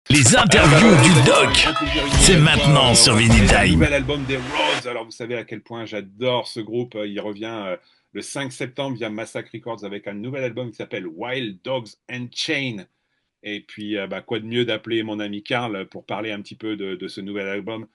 Les interviews du doc, c'est maintenant sur Vinyl C'est un Time. nouvel album des Rhodes. Alors, vous savez à quel point j'adore ce groupe. Il revient le 5 septembre via Massacre Records avec un nouvel album qui s'appelle Wild Dogs Unchained. Et puis, quoi de mieux d'appeler mon ami Karl pour parler un petit peu de ce nouvel album.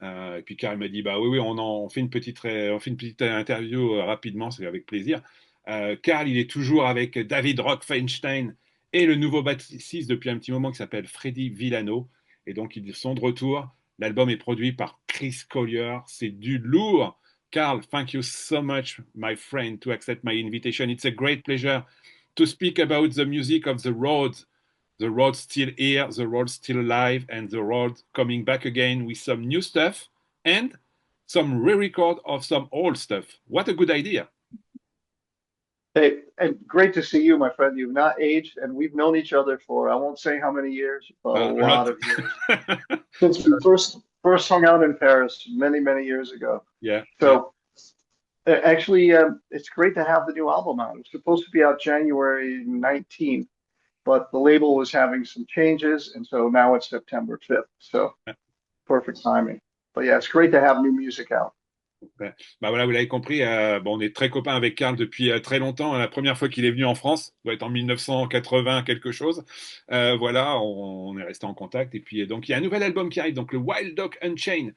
Et puis, Karl m'a dit, bah oui, oui, on fait on fait une petite interview rapidement, c'est avec plaisir. Karl, il est toujours avec David Rock Feinstein et le nouveau bassiste depuis un petit moment qui s'appelle Freddy Villano. Et donc, ils sont de retour. L'album est produit par Chris Collier. C'est du lourd. Carl, thank you so much, my friend, to accept my invitation. It's a great pleasure to speak about the music of the roads. The road's still here, the road's still alive, and the road coming back again with some new stuff and some re-record of some old stuff. What a good idea. Hey, and great to see you, my friend. You've not aged, and we've known each other for I won't say how many years, but a A lot. lot of years since we first hung out in Paris many years ago. Yeah, yeah. So actually, it's great to have the new album out. It's supposed to be out January 19th, but the label was having some changes, and so now it's September 5th. So perfect timing. But yeah, it's great to have new music out. Ouais. Bah voilà, vous l'avez compris, bon, on est très copains avec Karl depuis très longtemps. La première fois qu'il est venu en France, doit être en 1980 quelque chose. Voilà, on est resté en contact. Et puis donc il y a un nouvel album qui arrive, donc le Wild Dog Unchained,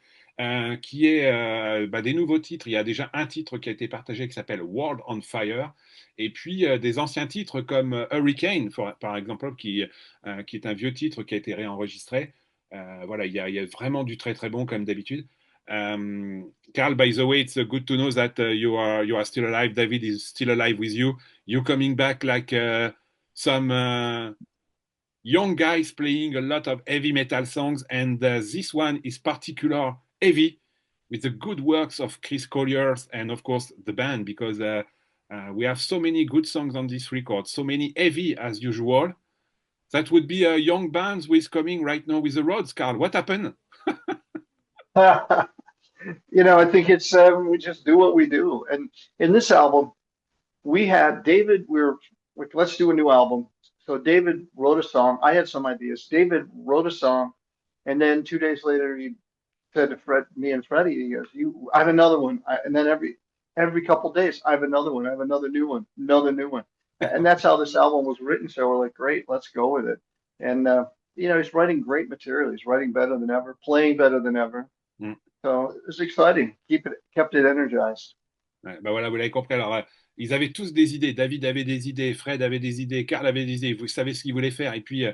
qui est des nouveaux titres. Il y a déjà un titre qui a été partagé qui s'appelle World on Fire. Et puis des anciens titres comme Hurricane, par exemple, qui est un vieux titre qui a été réenregistré. Voilà, il y a vraiment du très très bon comme d'habitude. Carl, by the way, it's good to know that you are still alive. David is still alive with you. You coming back like some young guys playing a lot of heavy metal songs, and this one is particular heavy with the good works of Chris Collier and of course the band because we have so many good songs on this record, so many heavy as usual. That would be a young bands with coming right now with the roads. Carl, what happened? I think it's we just do what we do. And in this album, we had David. We were like, let's do a new album. So David wrote a song. I had some ideas. David wrote a song, and then 2 days later, he said to me and Freddie, he goes, "You, I have another one." And then every couple of days, I have another one. I have another new one, another new one. And that's how this album was written. So we're like, great, let's go with it. And he's writing great material. He's writing better than ever, playing better than ever. Mm. So it was exciting. Kept it energized. Ouais, bah voilà, vous l'avez compris. Alors, ils avaient tous des idées. David avait des idées, Fred avait des idées, Karl avait des idées. Vous savez ce qu'ils voulaient faire. Et puis,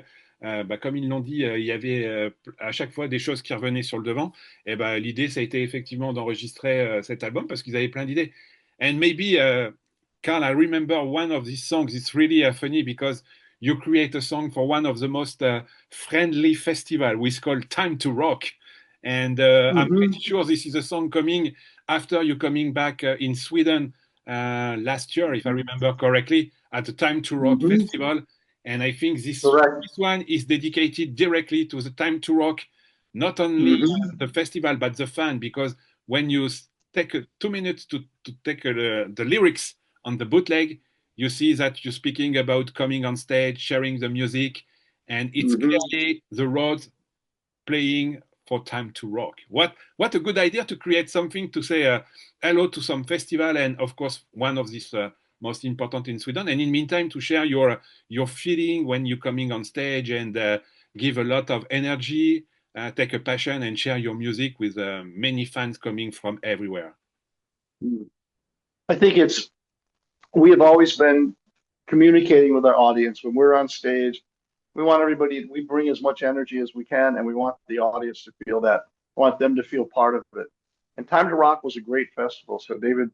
comme ils l'ont dit, il y avait à chaque fois des choses qui revenaient sur le devant. Et l'idée, ça a été effectivement d'enregistrer cet album parce qu'ils avaient plein d'idées. And maybe, Karl, I remember one of these songs. It's really funny because you create a song for one of the most friendly festival, which is called Time to Rock. And I'm pretty sure this is a song coming after you coming back in Sweden last year, if I remember correctly, at the Time to Rock festival. And I think this one is dedicated directly to the Time to Rock, not only the festival, but the fan, because when you take 2 minutes to take the lyrics on the bootleg, you see that you're speaking about coming on stage, sharing the music, and it's clearly the roads playing for Time to Rock. What a good idea to create something to say hello to some festival and of course one of these most important in Sweden. And in meantime to share your feeling when you're coming on stage and give a lot of energy, take a passion and share your music with many fans coming from everywhere. I think we have always been communicating with our audience when we're on stage. We want everybody, we bring as much energy as we can, and we want the audience to feel that. I want them to feel part of it. And Time to Rock was a great festival. So David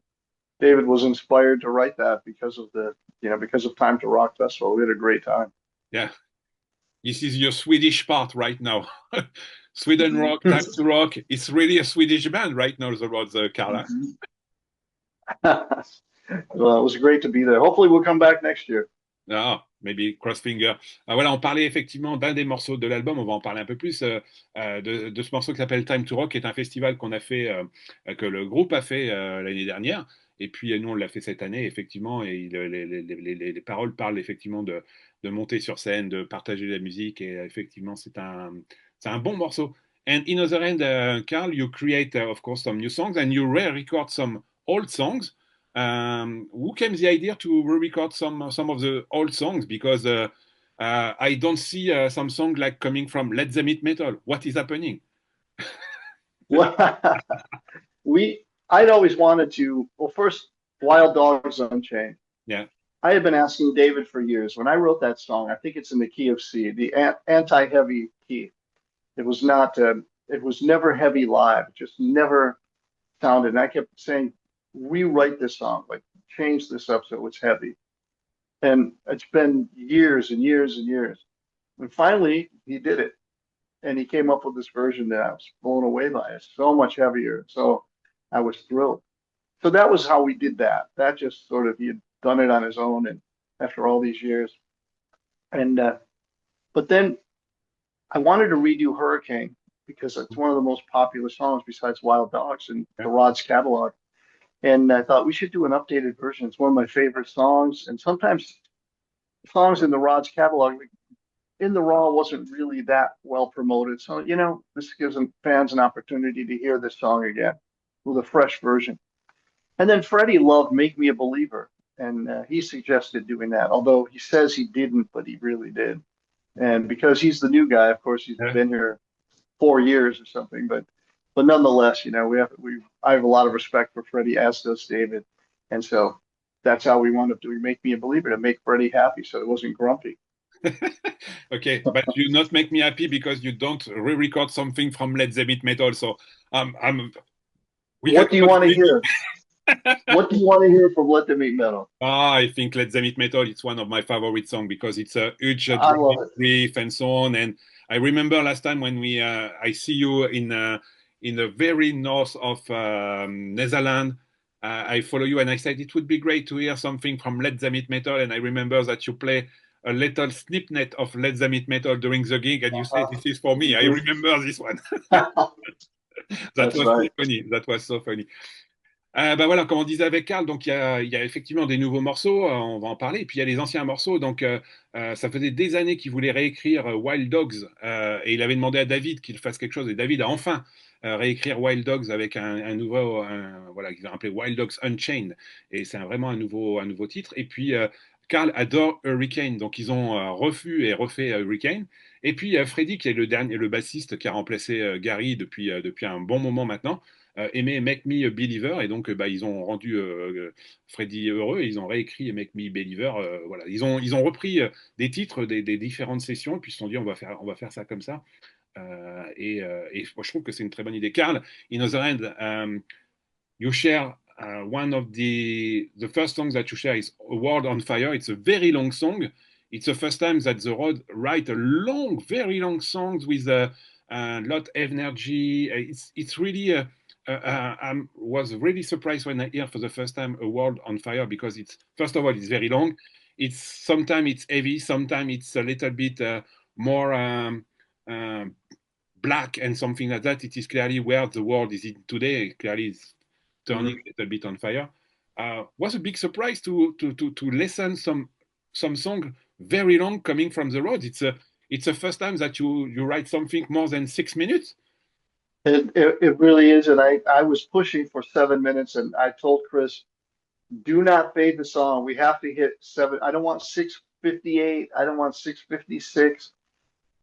was inspired to write that because of Time to Rock Festival. We had a great time. Yeah. This is your Swedish part right now. Sweden Rock, Time to Rock. It's really a Swedish band right now, the Rods, Carla. Well, it was great to be there. Hopefully we'll come back next year. Ah, maybe cross finger. Voilà, on parlait effectivement d'un des morceaux de l'album, on va en parler un peu plus, de ce morceau qui s'appelle Time to Rock, qui est un festival qu'on a fait, que le groupe a fait l'année dernière. Et puis nous, on l'a fait cette année, effectivement, et les paroles parlent effectivement de monter sur scène, de partager la musique, et effectivement, c'est un bon morceau. And in other end, Carl, you create, of course, some new songs, and you re-record some old songs. Who came the idea to re-record some of the old songs? Because I don't see some song like coming from Let Them Eat Metal. What is happening? Well, I'd always wanted to, well, first, Wild Dogs Unchained. Yeah. I had been asking David for years. When I wrote that song, I think it's in the key of C, the anti-heavy key. It was not, it was never heavy live. It just never sounded. And I kept saying, rewrite this song, like change this up so it's heavy. And it's been years and years and years. And finally, he did it. And he came up with this version that I was blown away by. It's so much heavier. So I was thrilled. So that was how we did that. That just sort of, he had done it on his own and after all these years. And but then I wanted to redo Hurricane because it's one of the most popular songs besides Wild Dogs in the Rod's catalog. And I thought we should do an updated version. It's one of my favorite songs. And sometimes songs in the Rod's catalog, like In the Raw, wasn't really that well promoted. So, you know, this gives fans an opportunity to hear this song again with a fresh version. And then Freddie loved Make Me a Believer. And he suggested doing that, although he says he didn't, but he really did. And because he's the new guy, of course, he's been here 4 years or something. But nonetheless, you know, I have a lot of respect for Freddie, as does David. And so that's how we wound up doing Make Me a Believer, to make Freddie happy so it wasn't grumpy. Okay, but you not make me happy because you don't re-record something from Let Them Eat Metal. So what do you want to hear? What do you want to hear from Let Them Eat Metal? I think Let Them Eat Metal, it's one of my favorite songs because it's a huge riff and so on. And I remember last time when I see you in the very north of Netherlands. I follow you and I said it would be great to hear something from Let Them Eat Metal. And I remember that you play a little snippet of Let Them Eat Metal during the gig, and you say, "This is for me." I remember this one. That was so funny. That was so funny. Bah voilà, comme on disait avec Carl, donc il y a effectivement des nouveaux morceaux, on va en parler, et puis il y a les anciens morceaux. Donc ça faisait des années qu'il voulait réécrire Wild Dogs, et il avait demandé à David qu'il fasse quelque chose, et David a enfin réécrire Wild Dogs avec un nouveau, voilà, qu'il a appelé Wild Dogs Unchained, et c'est vraiment un nouveau titre. Et puis Carl adore Hurricane, donc ils ont refait Hurricane. Et puis Freddy, qui est le bassiste qui a remplacé Gary depuis un bon moment maintenant, aimait Make Me a Believer, et donc ils ont rendu Freddy heureux, et ils ont réécrit Make Me a Believer. Voilà, ils ont repris des titres des différentes sessions, et puis ils se sont dit on va faire ça comme ça. Et moi, je trouve que c'est une très bonne idée. Carl, in other hand, you share one of the first songs that you share is A World on Fire. It's a very long song. It's the first time that the Rod write a long, very long songs with a lot of energy. It's really I was really surprised when I hear for the first time A World on Fire, because it's, first of all, it's very long. It's sometimes it's heavy, sometimes it's a little bit more black and something like that. It is clearly where the world is in today. Clearly, it's turning a little bit on fire. Was a big surprise to listen some song very long coming from the road. It's the first time that you write something more than 6 minutes. It really is, and I was pushing for 7 minutes, and I told Chris, do not fade the song. We have to hit 7. I don't want 6:58. I don't want 6:56.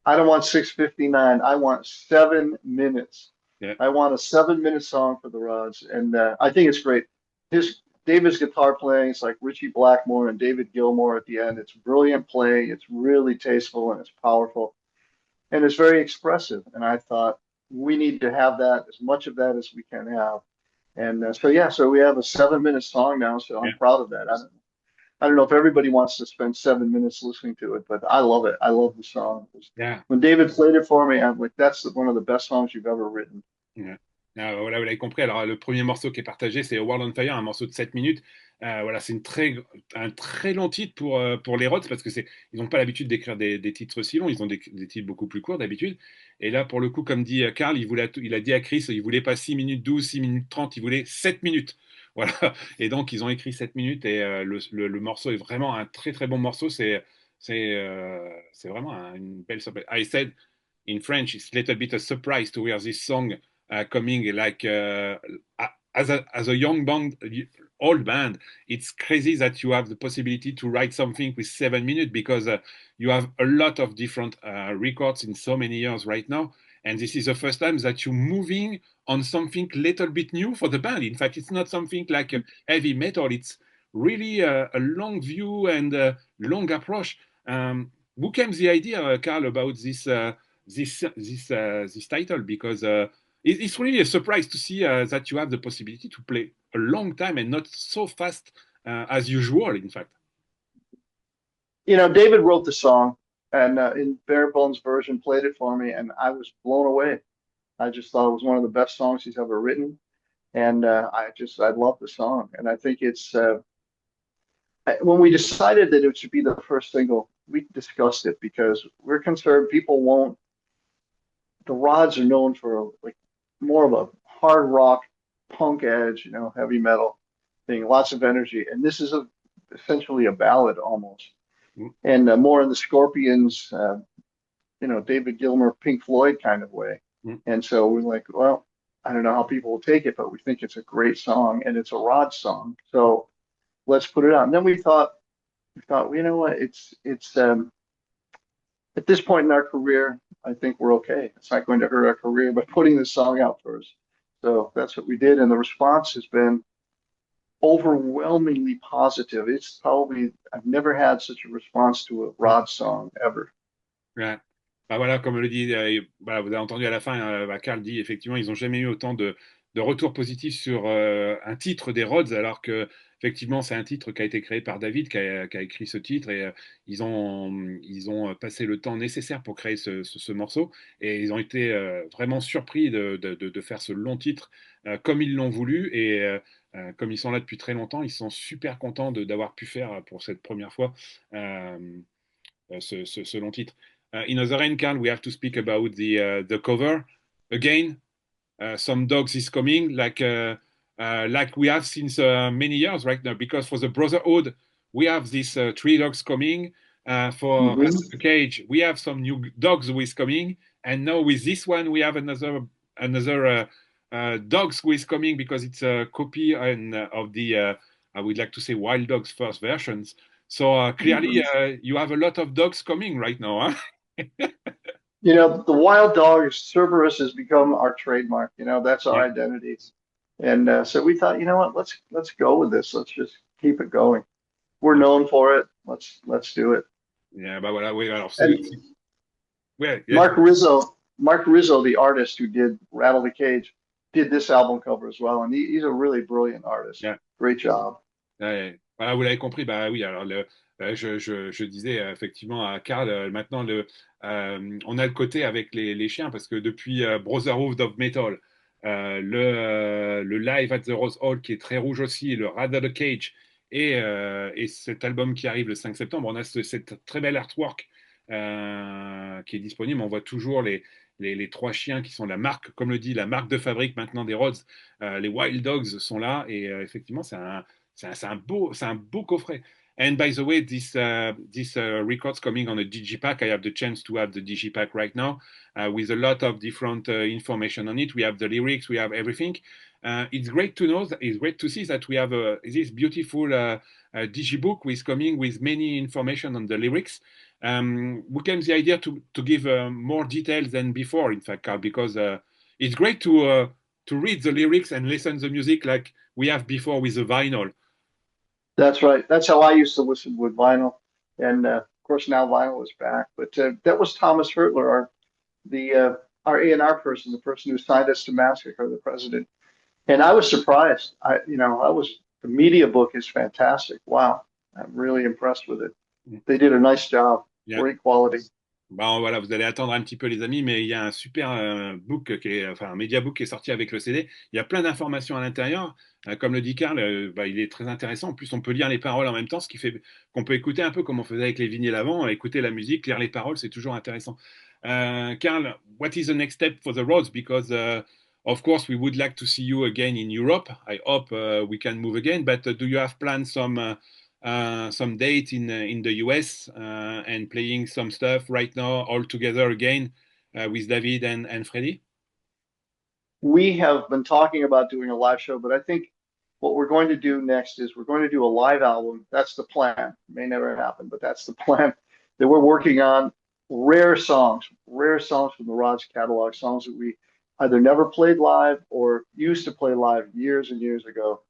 I don't want 6:59. I want 7 minutes. Yeah. I want a 7-minute song for the Rods, and I think it's great. David's guitar playing, it's like Richie Blackmore and David Gilmour at the end. It's brilliant playing. It's really tasteful and it's powerful, and it's very expressive. And I thought we need to have that, as much of that as we can have. And so we have a 7-minute song now. So I'm proud of that. I don't know if everybody wants to spend 7 minutes listening to it, but I love it. I love the song. Yeah. When David played it for me, I'm like, that's one of the best songs you've ever written. Yeah. Voilà, vous l'avez compris. Alors, le premier morceau qui est partagé, c'est A World on Fire, un morceau de 7 minutes. Voilà, c'est un très long titre pour les Rhodes, parce que ils n'ont pas l'habitude d'écrire des titres si longs. Ils ont des titres beaucoup plus courts d'habitude. Et là, pour le coup, comme dit Carl, il a dit à Chris, il voulait pas 6 minutes 12, 6 minutes 30, il voulait 7 minutes. Voilà. Et donc, ils ont écrit 7 minutes et le morceau est vraiment un très très bon morceau. C'est vraiment une belle surprise. I said in French, it's a little bit a surprise to hear this song coming like as a young band, old band. It's crazy that you have the possibility to write something with 7 minutes because you have a lot of different records in so many years right now. And this is the first time that you're moving on something little bit new for the band. In fact, it's not something like heavy metal. It's really a long view and a long approach. Who came the idea, Carl, about this title? Because it's really a surprise to see that you have the possibility to play a long time and not so fast as usual. In fact, David wrote the song and in bare bones version played it for me, and I was blown away. I just thought it was one of the best songs he's ever written, and I love the song, and I think it's when we decided that it should be the first single, we discussed it because we're concerned people won't. The Rods are known for like more of a hard rock, punk edge, heavy metal thing, lots of energy, and this is essentially a ballad almost, mm, and more in the Scorpions, David Gilmour, Pink Floyd kind of way. mm. And so we're like, well, I don't know how people will take it, but we think it's a great song and it's a Rod song. So let's put it out. And then we thought, you know what? It's at this point in our career, I think we're okay. It's not going to hurt our career by putting this song out first. So that's what we did. And the response has been overwhelmingly positive. It's probably, I've never had such a response to a Rod song ever. Ouais. Bah voilà, comme le dit, voilà, vous avez entendu à la fin, Carl dit effectivement, ils n'ont jamais eu autant de retours positifs sur un titre des Rhodes, alors que effectivement, c'est un titre qui a été créé par David, qui a écrit ce titre, et ils ont passé le temps nécessaire pour créer ce morceau, et ils ont été vraiment surpris de faire ce long titre comme ils l'ont voulu, et comme ils sont là depuis très longtemps, ils sont super contents d'avoir pu faire pour cette première fois euh, ce long titre. In other hand, Carl, we have to speak about the cover again. Some dogs is coming, like we have since many years right now. Because for the Brotherhood, we have these three dogs coming. For Mhm. the Cage, we have some new dogs who is coming, and now with this one, we have another dogs who is coming because it's a copy of the I would like to say Wild Dogs first versions. So clearly, you have a lot of dogs coming right now, huh? The wild dog Cerberus has become our trademark. That's our Yeah, identity. And so we thought, you know what? Let's go with this. Let's just keep it going. We're yeah, known for it. Let's do it. yeah. Bah voilà, oui. Alors, And ouais, yes, Mark Rizzo, the artist who did Rattle the Cage, did this album cover as well. And he's a really brilliant artist. yeah. Great job. Ouais. Voilà, vous l'avez compris, bah oui, alors je disais effectivement à Karl, maintenant on a le côté avec les chiens, parce que depuis Brotherhood of Metal, le Live at the Rose Hall qui est très rouge aussi, le Rattle the Cage et cet album qui arrive le 5 septembre, on a cette très belle artwork qui est disponible. On voit toujours les trois chiens qui sont la marque, comme le dit, la marque de fabrique maintenant des Rhodes. Les Wild Dogs sont là et effectivement, c'est un beau coffret. And by the way, this record's coming on a digipack. I have the chance to have the digipack right now with a lot of different information on it. We have the lyrics, we have everything. It's great to know, it's great to see that we have this beautiful digibook with coming with many information on the lyrics. We came the idea to give more details than before, in fact, Carl, because it's great to read the lyrics and listen to the music like we have before with the vinyl. That's right. That's how I used to listen with vinyl. And of course now vinyl is back. But that was Thomas Hertler, our A&R person, the person who signed us to Massacre, the president. And I was surprised. The media book is fantastic. Wow. I'm really impressed with it. They did a nice job. Yeah. Great quality. Bon, voilà, vous allez attendre un petit peu les amis, mais il y a un super book enfin un media book qui est sorti avec le CD. Il y a plein d'informations à l'intérieur. Comme le dit Karl, il est très intéressant. En plus, on peut lire les paroles en même temps, ce qui fait qu'on peut écouter un peu comme on faisait avec les vinyles avant, écouter la musique, lire les paroles, c'est toujours intéressant. Karl, what is the next step for the roads? Because of course, we would like to see you again in Europe. I hope we can move again. But do you have planned some date in the US and playing some stuff right now all together again with David and Freddy? We have been talking about doing a live show, but I think what we're going to do next is we're going to do a live album. That's the plan. It may never happen, but that's the plan that we're working on. Rare songs from the Rod's catalog, songs that we either never played live or used to play live years and years ago.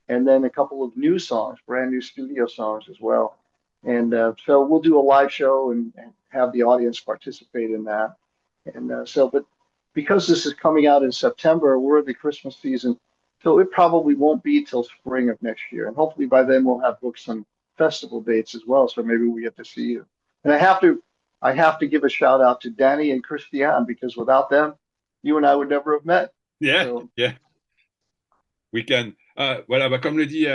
And then a couple of new songs, brand new studio songs as well. And so we'll do a live show and have the audience participate in that. And but because this is coming out in September, we're in the Christmas season, so it probably won't be till spring of next year. And hopefully by then we'll have booked some festival dates as well, so maybe we get to see you. And I have to give a shout out to Danny and Christiane, because without them, you and I would never have met. Yeah, So, yeah. We can. Voilà, bah, comme le dit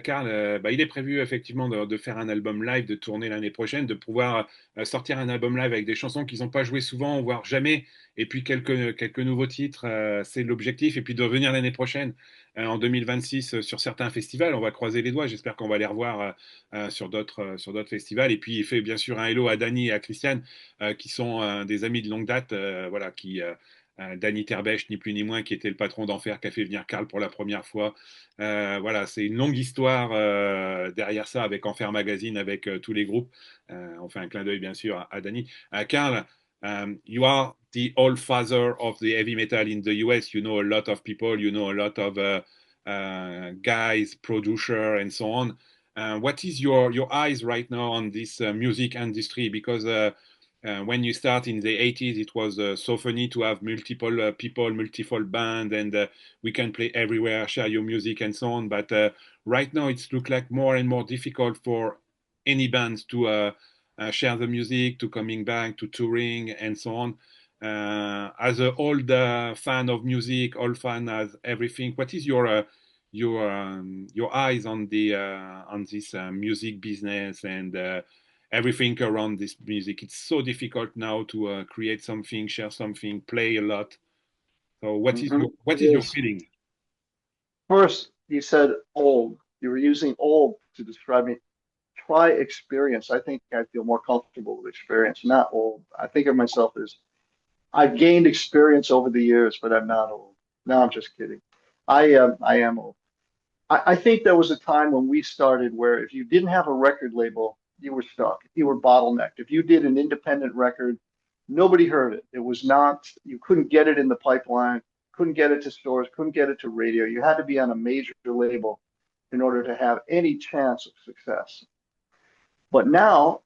Karl, bah, il est prévu effectivement de faire un album live, de tourner l'année prochaine, de pouvoir sortir un album live avec des chansons qu'ils n'ont pas jouées souvent, voire jamais, et puis quelques nouveaux titres, c'est l'objectif, et puis de revenir l'année prochaine, en 2026, sur certains festivals. On va croiser les doigts, j'espère qu'on va les revoir sur d'autres festivals. Et puis il fait bien sûr un hello à Danny et à Christiane, qui sont des amis de longue date, voilà, Danny Terbech, ni plus ni moins, qui était le patron d'Enfer, qui a fait venir Karl pour la première fois. Voilà, c'est une longue histoire derrière ça, avec Enfer Magazine, avec tous les groupes. On fait un clin d'œil, bien sûr, à Danny. Karl, you are the old father of the heavy metal in the US. You know a lot of people, you know a lot of guys, producer, and so on. What is your eyes right now on this music industry? Because when you start in the 80s, it was so funny to have multiple people, multiple band, and we can play everywhere, share your music, and so on. But right now, it's look like more and more difficult for any bands to share the music, to coming back, to touring, and so on. As an old fan of music, old fan of everything, what is your eyes on the on this music business and everything around this music? It's so difficult now to create something, share something, play a lot. So what is your feeling? first, you said old. You were using old to describe me. Try experience. I think I feel more comfortable with experience, not old. I think of myself as I've gained experience over the years, but I'm not old. No, I'm just kidding. I am old. I think there was a time when we started where if you didn't have a record label, you were stuck. You were bottlenecked. If you did an independent record, nobody heard it. It was not, you couldn't get it in the pipeline, couldn't get it to stores, couldn't get it to radio. You had to be on a major label in order to have any chance of success. But now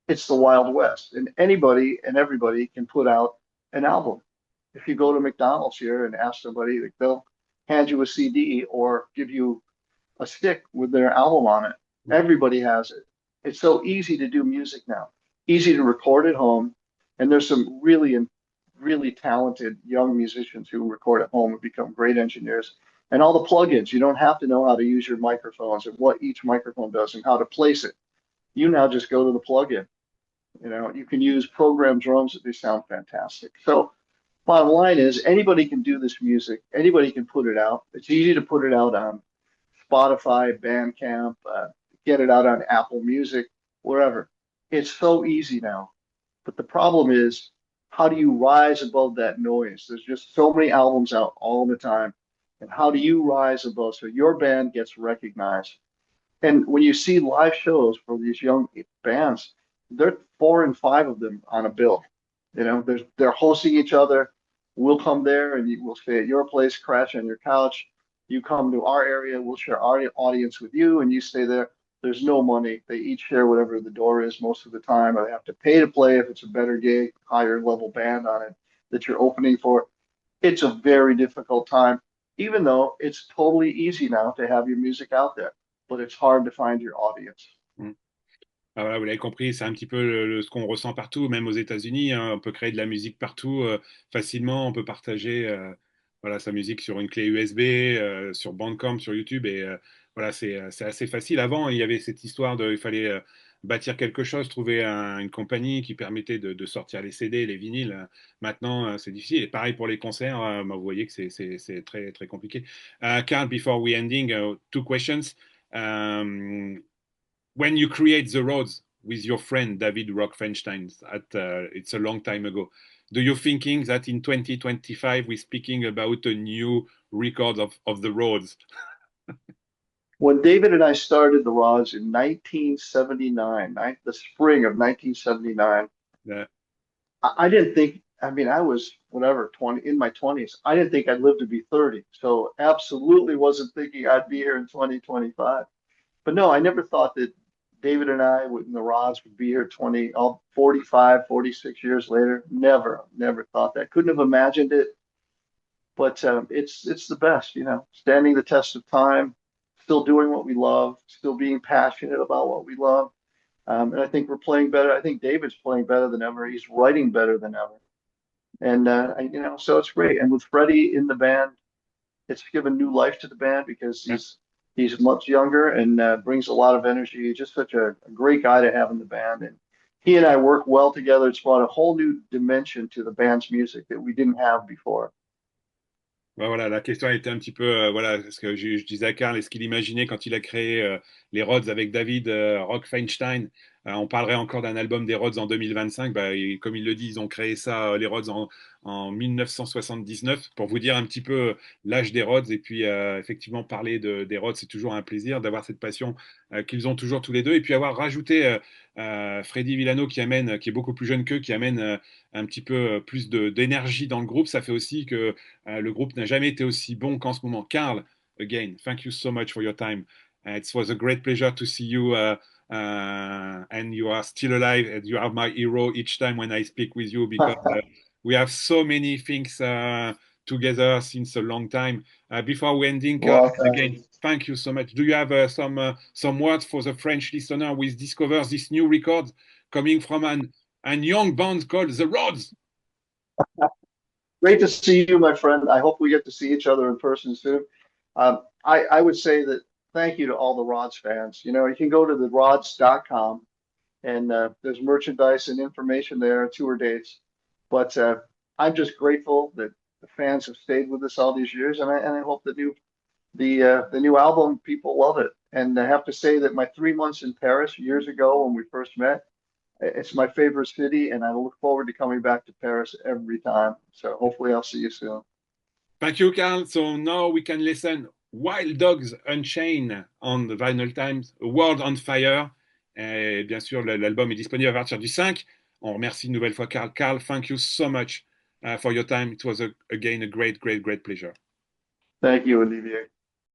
it's the Wild West, and anybody and everybody can put out an album. If you go to McDonald's here and ask somebody, like, they'll hand you a CD or give you a stick with their album on it. Everybody has it. It's so easy to do music now, easy to record at home. And there's some really talented young musicians who record at home and become great engineers. And all the plugins, you don't have to know how to use your microphones and what each microphone does and how to place it. You now just go to the plugin. You know, you can use programmed drums that they sound fantastic. So bottom line is anybody can do this music. Anybody can put it out. It's easy to put it out on Spotify, Bandcamp, get it out on Apple Music, wherever. It's so easy now. But the problem is, how do you rise above that noise? There's just so many albums out all the time. And how do you rise above so your band gets recognized? And when you see live shows for these young bands, there are 4 and 5 of them on a bill. You know, they're hosting each other. We'll come there and we'll stay at your place, crash on your couch. You come to our area, we'll share our audience with you, and you stay there. There's no money. They each share whatever the door is most of the time. Or they have to pay to play if it's a better gig, higher level band on it that you're opening for. It's a very difficult time, even though it's totally easy now to have your music out there, but it's hard to find your audience. Mm. Ah, voilà, vous l'avez compris, c'est un petit peu ce qu'on ressent partout, même aux États-Unis, hein. On peut créer de la musique partout facilement. On peut partager voilà, sa musique sur une clé USB, sur Bandcamp, sur YouTube. Et voilà, c'est assez facile. Avant, il y avait cette histoire de, il fallait bâtir quelque chose, trouver une compagnie qui permettait de sortir les CD, les vinyles. Maintenant, c'est difficile. Et pareil pour les concerts, bah, vous voyez que c'est très, très compliqué. Carl, before we ending, two questions. When you create the roads with your friend David Rockfenstein, it's a long time ago. Do you thinking that in 2025 we're speaking about a new record of the roads? When David and I started the Rods in 1979, the spring of 1979, Yeah. I didn't think, I mean, I was whatever, 20, in my 20s. I didn't think I'd live to be 30. So absolutely wasn't thinking I'd be here in 2025. But no, I never thought that David and I would, and the Rods would be here 45, 46 years later. Never thought that. Couldn't have imagined it. But it's the best, you know, standing the test of time, still doing what we love, still being passionate about what we love. And I think we're playing better. I think David's playing better than ever. He's writing better than ever. And you know, so it's great. And with Freddie in the band, it's given new life to the band because he's much younger and brings a lot of energy. He's just such a great guy to have in the band. And he and I work well together. It's brought a whole new dimension to the band's music that we didn't have before. Ouais, voilà, la question était un petit peu, voilà, parce que je disais à Karl, est-ce qu'il imaginait quand il a créé les Rhodes avec David Rock-Feinstein, on parlerait encore d'un album des Rhodes en 2025. Bah, et comme il le dit, ils ont créé ça, les Rhodes, en 1979, pour vous dire un petit peu l'âge des Rhodes. Et puis, effectivement, parler des Rhodes, c'est toujours un plaisir d'avoir cette passion qu'ils ont toujours tous les deux. Et puis, avoir rajouté Freddy Villano qui est beaucoup plus jeune qu'eux, qui amène un petit peu plus d'énergie dans le groupe, ça fait aussi que le groupe n'a jamais été aussi bon qu'en ce moment. Carl, again, thank you so much for your time. It was a great pleasure to see you, and you are still alive. And you are my hero each time when I speak with you because we have so many things together since a long time. Before we ending, Carl, Well, again, thank you so much. Do you have some words for the French listener who discover this new record coming from an young band called The Rhodes? great to see you, my friend. I hope we get to see each other in person soon. I would say that thank you to all the Rods fans. You know, you can go to the rods.com and there's merchandise and information there, tour dates. But I'm just grateful that the fans have stayed with us all these years, and I hope the new album people love it. And I have to say that my 3 months in Paris years ago when we first met, it's my favorite city, and I look forward to coming back to Paris every time. So hopefully I'll see you soon. Thank you, Carl. So now we can listen Wild Dogs Unchained on the Vinyl Times, A World on Fire. Et bien sûr, l'album est disponible à partir du 5. On remercie une nouvelle fois Carl. Carl, thank you so much for your time. It was, again, a great, great, great pleasure. Thank you, Olivier.